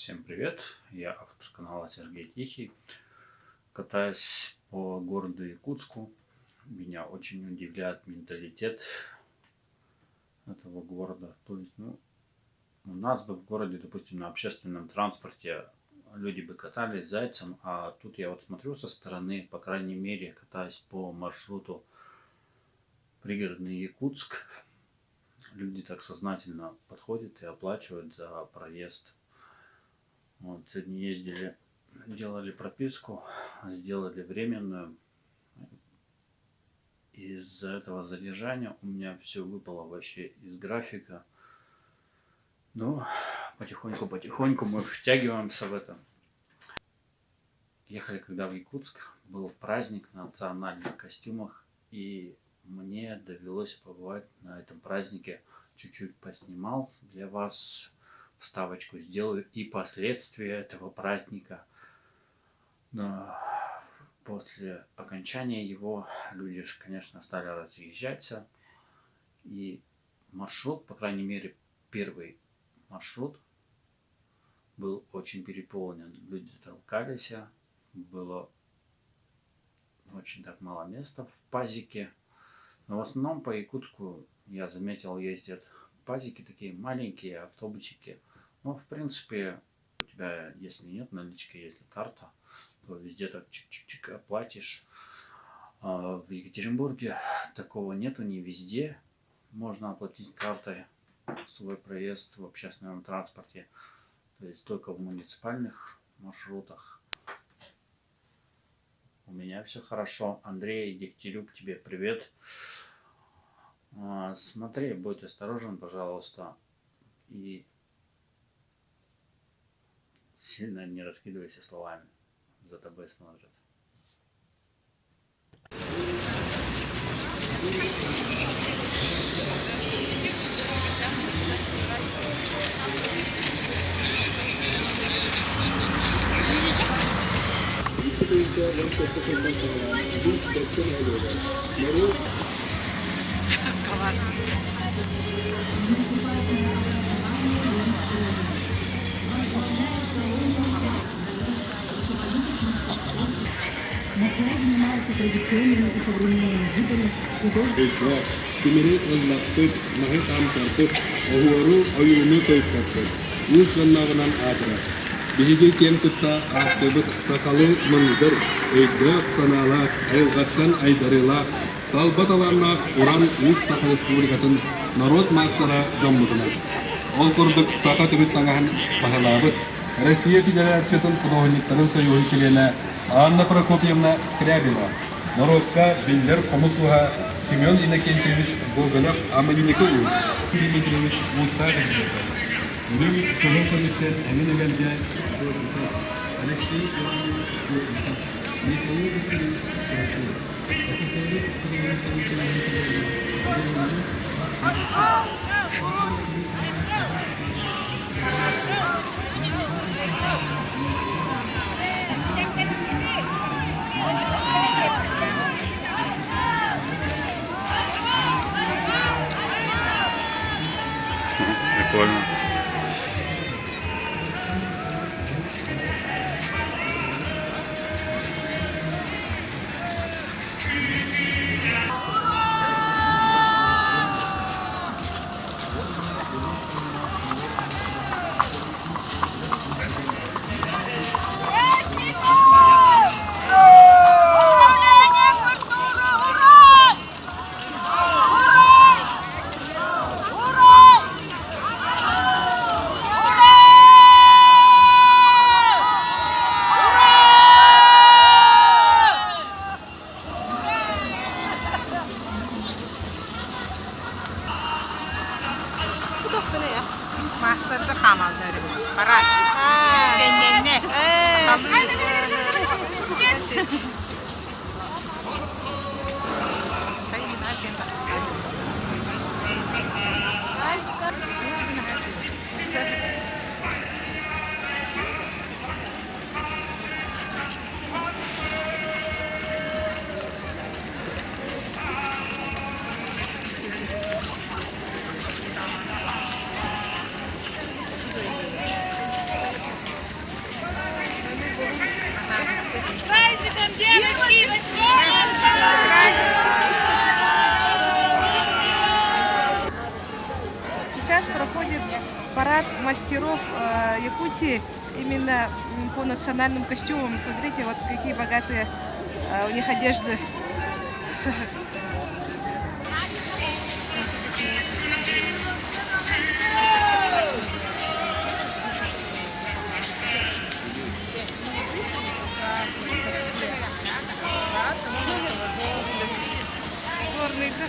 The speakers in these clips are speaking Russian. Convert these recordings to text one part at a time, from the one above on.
Всем привет, я автор канала Сергей Тихий. Катаясь по городу Якутску, меня очень удивляет менталитет этого города. То есть, у нас бы в городе, допустим, на общественном транспорте люди бы катались зайцем, а тут я вот смотрю со стороны, по крайней мере, катаясь по маршруту пригородный Якутск, люди так сознательно подходят и оплачивают за проезд. Вот, сегодня ездили, делали прописку, сделали временную. Из-за этого задержания у меня все выпало вообще из графика. Но потихоньку мы втягиваемся в это. Ехали когда в Якутск, был праздник на национальных костюмах, и мне довелось побывать на этом празднике. Чуть-чуть поснимал для вас, вставочку сделаю, и последствия этого праздника. Но после окончания его люди, конечно, стали разъезжаться, и маршрут, по крайней мере, первый маршрут был очень переполнен. Люди толкались, было очень так мало места в пазике. Но в основном по Якутску, я заметил, ездят пазики такие маленькие, автобусики. Но, в принципе, у тебя, если нет налички, если карта, то везде так чик-чик-чик оплатишь. А в Екатеринбурге такого нету, не везде можно оплатить картой свой проезд в общественном транспорте. То есть только в муниципальных маршрутах. У меня все хорошо. Андрей, Дегтярюк, тебе привет. Смотри, будь осторожен, пожалуйста. И сильно не раскидывайся словами. За тобой смотрят. Bihi kian kutta akebet sakalu mengger egak sanala elgatkan aydarela talbatalarna Uran Us Sakal Respublikasının Narod Mastara Jamuduna. Ol kurduk sakat ümit tangahan pahalabet Россия Федерациясының Кудоғынлықтарын сайуы келені Анна Прокопьевна Скрябина. Народка Биллер Комутуха Семен Иннокентьевич Гоголев Аманиника Уз. Дмитриевич Мутагин. Юрий Кожухович Аминовенде Алексей Иванович Михаил Васильевич Прикольно. Master'da kamalları para istengenler парад мастеров Якутии именно по национальным костюмам. Смотрите, вот какие богатые у них одежды. Горный, да?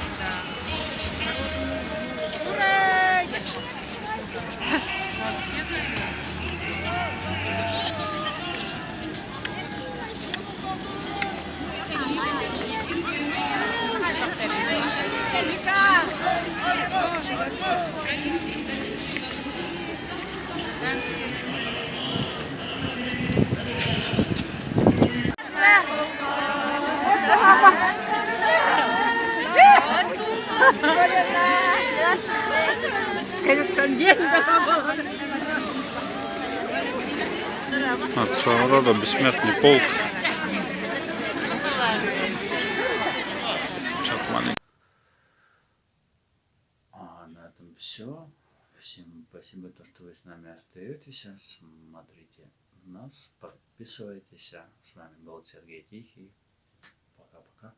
От своего рода бессмертный полк. А на этом все. Всем спасибо, то, что вы с нами остаетесь. Смотрите нас, подписывайтесь. С вами был Сергей Тихий. Пока-пока.